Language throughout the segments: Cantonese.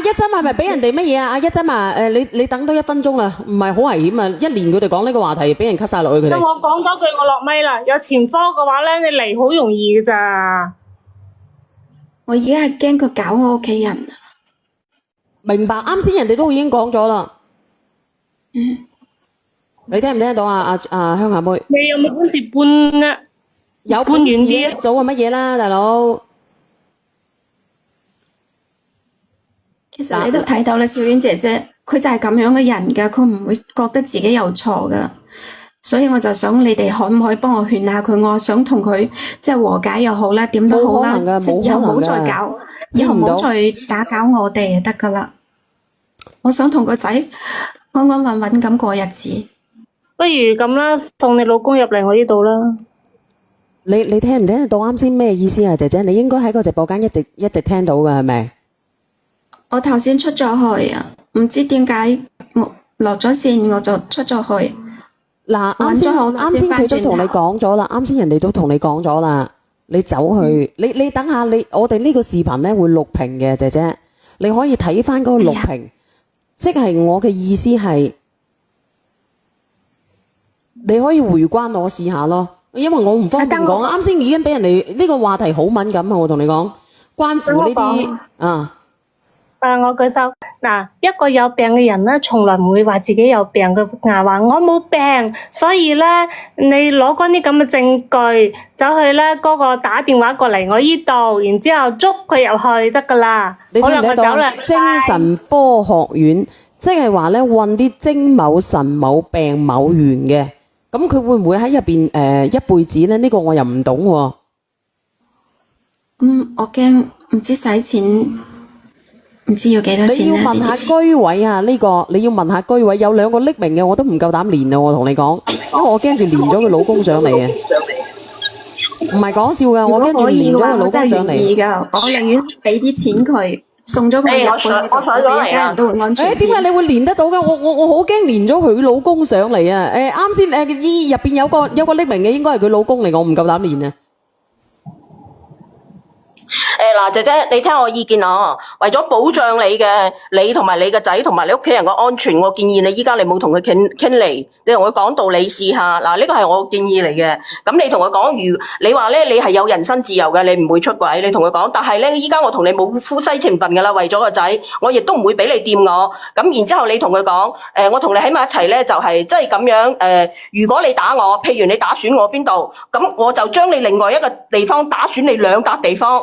一針係咪俾人哋乜嘢啊？阿一針啊，你等多1分鐘啦，唔係好危險啊！一年佢哋講呢個話題，俾人 cut 晒落去佢哋。我講多句，我落咪啦。有前科嘅話咧，你嚟好容易嘅咋。我而家係驚佢搞我屋企人。明白，啱先人哋都已經講咗啦。你聽唔聽得到啊？鄉下妹。你有冇本事搬啊？有搬遠啲一早係乜嘢啦，大佬？其實你都睇到啦，小婉姐姐，佢就係咁樣嘅人噶，佢唔會覺得自己有錯噶，所以我就想你哋可唔可以幫我勸下佢？我想同佢即係和解又好啦，點都好啦，以後唔好再搞，以後唔好再打攪我哋就得噶啦。我想同個仔安安穩穩咁過日子。不如咁啦，送你老公入嚟我呢度啦。你聽唔聽得到啱先咩意思啊，姐姐？你應該喺個直播間一直聽到噶，係咪？我頭先出咗去啊，唔知點解我落咗線我就出咗去。嗱，啱先佢都同你講咗啦，啱先人哋都同你講咗啦，你走去，你等下我哋呢個視頻咧會錄屏嘅，姐姐，你可以睇翻嗰個錄屏，即係我嘅意思係，你可以回關我試下咯，因為我唔方便講，啱先已經俾人哋呢個話題好敏感啊，我同你講，關乎呢啲啊。我舉手嗱，一個有病嘅人咧，從來唔會話自己有病嘅，話我冇病，所以咧你攞嗰啲咁嘅證據，走去咧嗰個打電話過嚟我呢度，然之後捉佢入去得噶啦。你聽唔聽到？精神科學院，即係話咧運啲精某神某病某源嘅，咁佢會唔會喺入邊一輩子咧？呢個我又唔懂喎。我驚唔知使錢。唔知要幾多錢咧？你要問下居委啊，呢個你要問下居委，有2個匿名嘅，我都唔夠膽連啊！我同你講，因為我驚住連咗佢老公上嚟啊！唔係講笑噶，我驚住連咗佢老公上嚟。我寧願俾啲錢佢，送咗佢入去，我上咗嚟啊！都會安全。點解你會連得到嘅？我好驚連咗佢老公上嚟啊！啱先入邊有個匿名嘅，應該係佢老公嚟，我唔夠膽連啊！嗱，姐姐，你聽我意見啊！為咗保障你同埋你嘅仔同埋你屋企人嘅安全，我建議你依家你冇同佢傾嚟，你同佢講道理試下。嗱，呢個係我建議嚟嘅。咁你同佢講，你話咧你係有人身自由嘅，你唔會出軌，你同佢講。但係咧，依家我同你冇夫妻情分噶啦，為咗個仔，我亦都唔會俾你掂我。咁然之後你同佢講，我同你喺埋一齊咧，就係即係咁樣。如果你打我，譬如你打損我邊度，咁我就將你另外一個地方打損你2笪地方。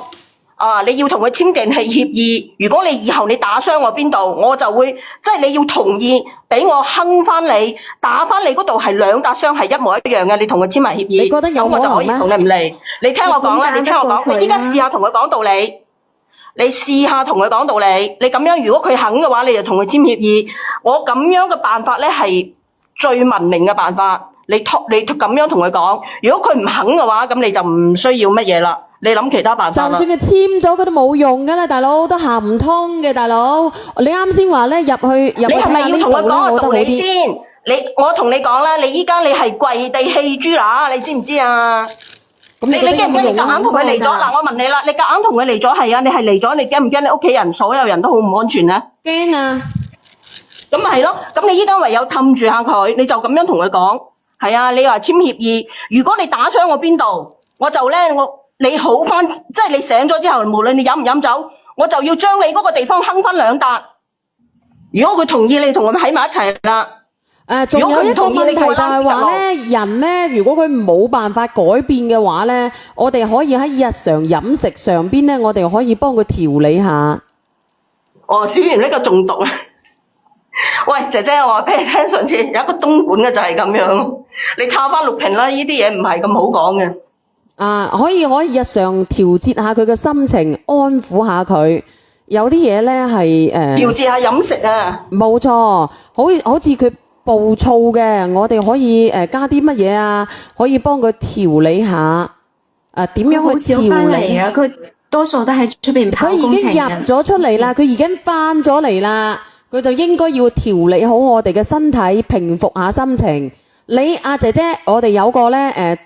你要同佢簽訂協議，如果你以後你打傷我邊度，我就會即係你要同意俾我坑翻你，打翻你嗰度係2笪傷係一模一樣嘅，你同佢簽埋協議。你覺得有可能咩？咁我就可以同你唔嚟。你聽我講啦，你聽我講，你依家試下同佢講道理，你試下同佢講道理。你咁樣如果佢肯嘅話，你就同佢簽協議。我咁樣嘅辦法咧係最文明嘅辦法。你咁樣同佢講，如果佢唔肯嘅話，咁你就唔需要乜嘢啦。你諗其他辦法啦。就算佢簽咗，佢都冇用噶啦，大佬都行唔通嘅，大佬。你啱先話咧入去你係咪要同佢講個道理先？我同你講啦，你依家你係跪地棄豬乸，你知唔知啊？你驚唔驚？你夾硬同佢嚟咗嗱？我問你啦，你夾硬同佢嚟咗係啊？你係嚟咗，你驚唔驚？你屋企人所有人都好唔安全咧？驚啊！咁咪係咯，咁你依家唯有氹住下佢，你就咁樣同佢講。係啊，你話簽協議，如果你打傷我邊度，我就咧你好翻，即係你醒咗之後，無論你飲唔飲酒，我就要將你嗰個地方坑翻2笪。如果佢同意，你同佢喺埋一齊啦。仲有一個問題就係話咧，人咧如果佢冇辦法改變嘅話咧，我哋可以喺日常飲食上邊咧，我哋可以幫佢調理下。小圓呢個中毒啊！喂，姐姐，我話俾你聽，上次有一個東莞嘅就係咁樣，你抄翻錄屏啦，呢啲嘢唔係咁好講嘅。可以日常調節下佢嘅心情，安撫下佢。有啲嘢咧係調節下飲食啊。冇錯，好似佢暴躁嘅，我哋可以加啲乜嘢啊？可以幫佢調理下。點樣去調理啊？佢多數都喺出邊跑工程。佢已經入咗出嚟啦，佢已經翻咗嚟啦。佢就應該要調理好我哋嘅身體，平復下心情。你阿姐姐，我哋有個咧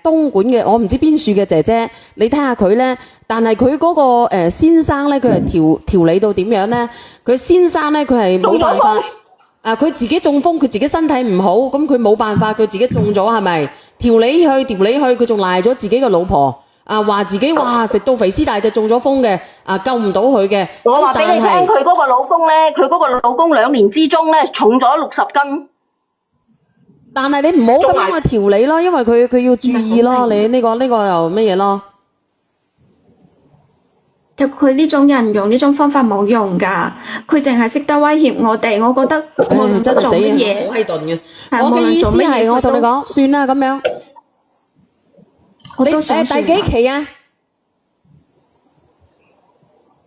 東莞嘅，我唔知邊處嘅姐姐，你睇下佢咧，但係佢嗰個先生咧，佢係調理到點樣咧？佢先生咧，佢係冇辦法，佢自己中風，佢自己身體唔好，咁佢冇辦法，佢自己中咗係咪？調理去，佢仲賴咗自己嘅老婆，話自己哇食到肥屍大隻中咗風嘅，救唔到佢嘅。我話俾你聽，佢嗰個老公咧，佢嗰個老公2年之中咧重咗60斤。但係你唔好咁樣去調理咯，因為佢要注意咯，你呢個又乜嘢咯？佢呢種人用呢種方法冇用㗎，佢淨係識得威脅我哋。我覺得無論做乜嘢，好閪鈍嘅。我嘅意思係，我同你講，算啦咁樣。你第幾期啊？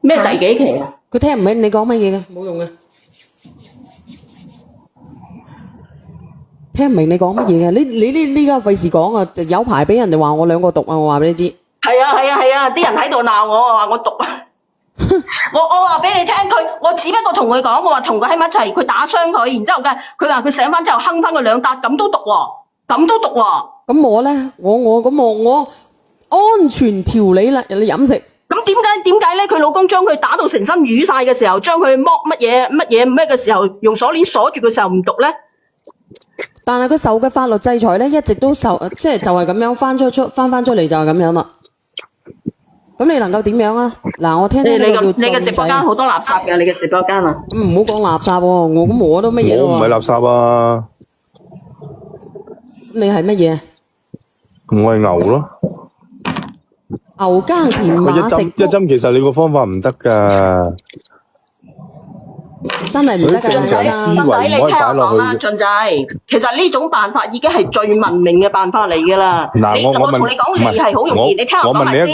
咩第幾期啊？佢聽唔明你講乜嘢嘅，冇用嘅。聽唔明你講乜嘢嘅？你呢家費事講啊！有排俾人哋話我2個毒啊！我話俾你知。係啊！啲人喺度鬧我，話我毒啊！我話俾你聽，我只不過同佢講，我話同佢喺埋一齊，佢打傷佢，然之後佢話佢醒翻之後哼翻佢2笪，咁都毒喎，咁都毒喎。咁我咧，我安全調理啦，人哋飲食。咁點解咧？佢老公將佢打到成身瘀晒嘅時候，將佢剝乜嘢咩嘅時候，用鎖鏈鎖住嘅時候唔毒咧？但係佢受嘅法律制裁咧，一直都受，即係就係咁樣翻出嚟就係咁樣啦。咁你能夠點樣啊？嗱，我聽你嘅直播間好多垃圾嘅，你嘅直播間啊。唔好講垃圾喎，我都乜嘢咯喎。我唔係垃圾啊。你係乜嘢？我係牛咯。牛耕田馬食一針其實你個方法唔得㗎。真係唔得㗎，正常思維唔可以擺落去。俊仔，其實呢種辦法已經係最文明嘅辦法嚟㗎啦。嗱，我同你講，你係好容易，你聽我講埋先。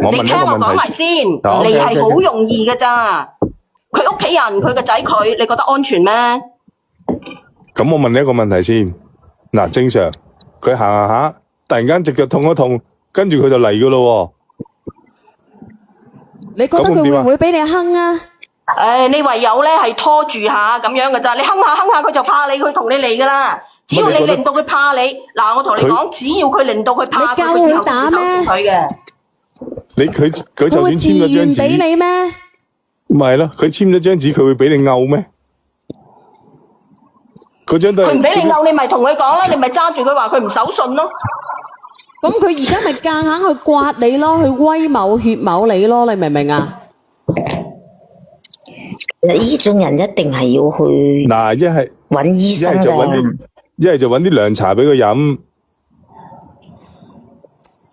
你聽我講埋先，你係好容易㗎咋？佢屋企人，佢個仔，你覺得安全咩？咁我問你一個問題先。嗱，正常佢行下，突然間隻腳痛一痛，跟住佢就嚟㗎咯喎。你覺得佢會唔會俾你哼啊？你唯有咧係拖住下咁樣㗎咋？你哼下，佢就怕你，佢同你嚟㗎啦。只要你令到佢怕你，嗱，我同你講，只要佢令到佢怕佢，你夠佢打咩？佢就算簽咗張紙，俾你咩？咪係咯，佢簽咗張紙，佢會俾你毆咩？嗰張都係。佢唔俾你毆，你咪同佢講啦，你咪揸住佢話佢唔守信咯。咁佢而家咪夾硬去刮你咯，去威某血某你咯，你明唔明啊？呢種人一定係要去嗱，一係揾醫生㗎，一係就揾啲涼茶俾佢飲。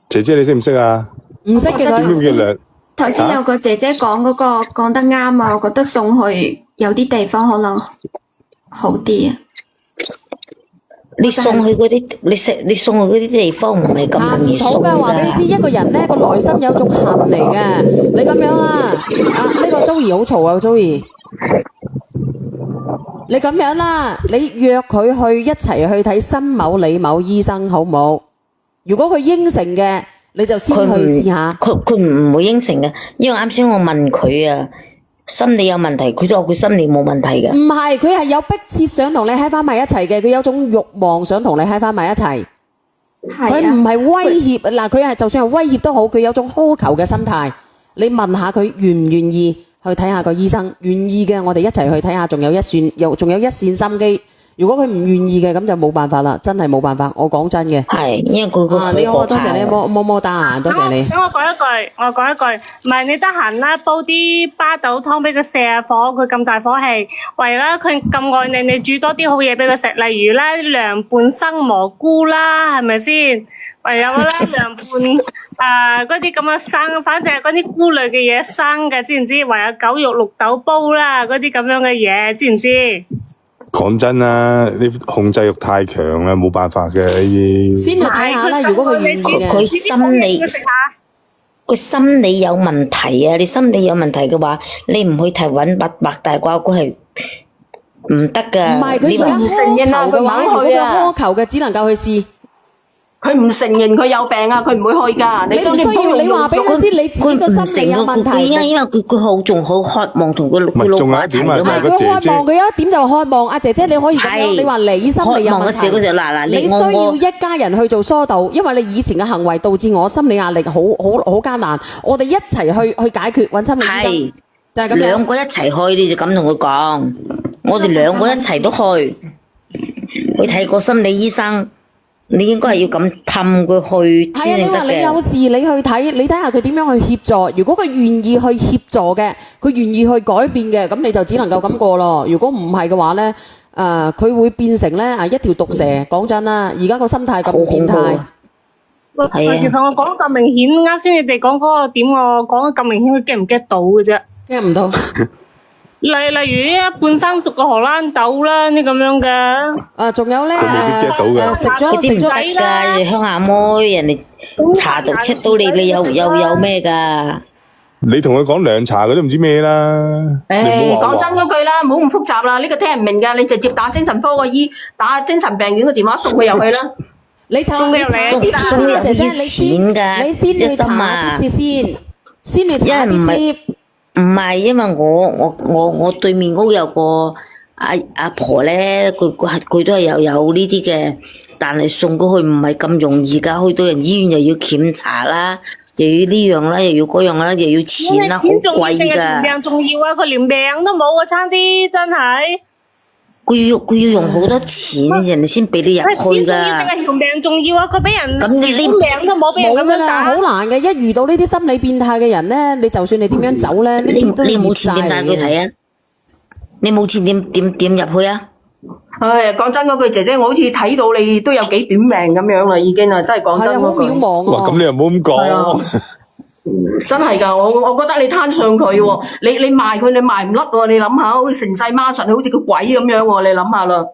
姐姐你識唔識啊？唔識嘅佢。頭先有個姐姐講嗰個講得啱啊，我覺得送去有啲地方可能好啲啊。你送去嗰啲，你送去嗰啲地方唔係咁容易送㗎。話俾你知，一個人咧個內心有種恨嚟嘅。你咁樣啦，呢個Joey好嘈啊，Joey。你咁樣啦，你約佢去一齊去睇申某李某醫生好唔好？如果佢應承嘅，你就先去試下。佢唔會應承嘅，因為啱先我問佢啊。心理有問題，佢都話佢心理冇問題嘅。唔係，佢係有迫切想同你喺翻埋一齊嘅，佢有種慾望想同你喺翻埋一齊。佢唔係威脅，嗱，佢係就算係威脅都好，佢有種苛求嘅心態。你問下佢願唔願意去睇下個醫生，願意嘅我哋一齊去睇下，仲有一線心機。如果佢唔願意嘅，咁就冇辦法啦，真係冇辦法。我講真嘅。係，因為佢你好，多謝你，麼得閒，多謝你。等我講一句，唔係你得閒啦，煲啲巴豆湯俾佢卸下火，佢咁大火氣，為啦佢咁愛你，你煮多啲好嘢俾佢食，例如啦涼拌生蘑菇啦，係咪先？唯有啦涼拌嗰啲咁嘅生，反正係嗰啲菇類嘅嘢生嘅，知唔知？唯有狗肉綠豆煲啦，嗰啲咁樣嘅嘢，知唔知？講真啦，你控制欲太強啦，冇辦法嘅呢啲。先去睇下啦，如果佢願意嘅。佢心理有問題啊！你心理有問題嘅話，你唔去提揾白大褂，佢係唔得噶。唔係佢而家苛求嘅話，如果佢苛求嘅，只能夠去試。佢佢唔承認佢有病啊，佢唔會去㗎。你唔需要你話俾佢知你自己個心理有問題。因為佢好仲好渴望同佢老仲有婆一齊一點啊㗎嘛。佢渴望，佢有一點就渴望。阿姐姐，你可以咁樣，你話你心理有問題，渴望嘅時候嗱，你需要一家人去做疏導，因為你以前嘅行為導致我心理壓力好艱難。我哋一齊去解決，揾心理醫生，就係咁樣。兩個一齊去，你就咁同佢講。我哋兩個一齊都去睇個心理醫生。你應該係要咁氹佢去係啊，你話先得嘅。你有事你去睇，你睇下佢點樣去協助。如果佢願意去協助嘅，佢願意去改變嘅，咁你就只能夠咁過咯。如果唔係嘅話咧，佢會變成咧一條毒蛇。講真啦，而家個心態咁變態。係啊其實我講得咁明顯，啱先你哋講嗰個點，我講得咁明顯，佢 get 唔 get 到嘅啫？ get 唔到。例如一半生熟嘅荷蘭豆啦，呢咁樣嘅。仲有咧佢未必 get 到嘅食咗嗰啲唔得食咗。㗎，鄉下妹人哋查毒 check 到你有咩㗎？你同佢講涼茶，佢都唔知咩啦。你唔好話講真嗰句啦，唔好咁複雜啦，呢個聽唔明㗎，你直接打精神科個打精神病院嘅電話送佢入去啦。你查啲送入姐姐，啲錢㗎，你先去查啲事先去查啲貼。唔係，因為我對面屋有個阿婆咧，佢都係有呢啲嘅，但係送過去唔係咁容易㗎，去到人醫院又要檢查啦，又要呢樣啦，又要嗰樣啦，又要錢啦，好貴㗎。連病仲要啊！佢連病都冇啊，差啲真係。佢要用好多錢，人哋先俾你入去㗎。錢仲要定係條命仲要啊？佢俾人咁你命都冇，俾人咁冇噶啦，樣打。好難嘅。一遇到呢啲心理變態嘅人咧，你就算你點樣走咧，呢啲都要你冇錢點帶佢睇啊？你冇錢點入去啊？唉，講真嗰句，姐姐，我好似睇到你都有幾短命咁樣啦，已經啊，真係講係啊，好真嗰句。渺茫哇，咁你又唔好咁講。真係㗎，我覺得你攤上佢喎，你賣佢，你賣唔甩喎，你諗下，好似成世孖實，好似個鬼咁樣喎，你諗下啦。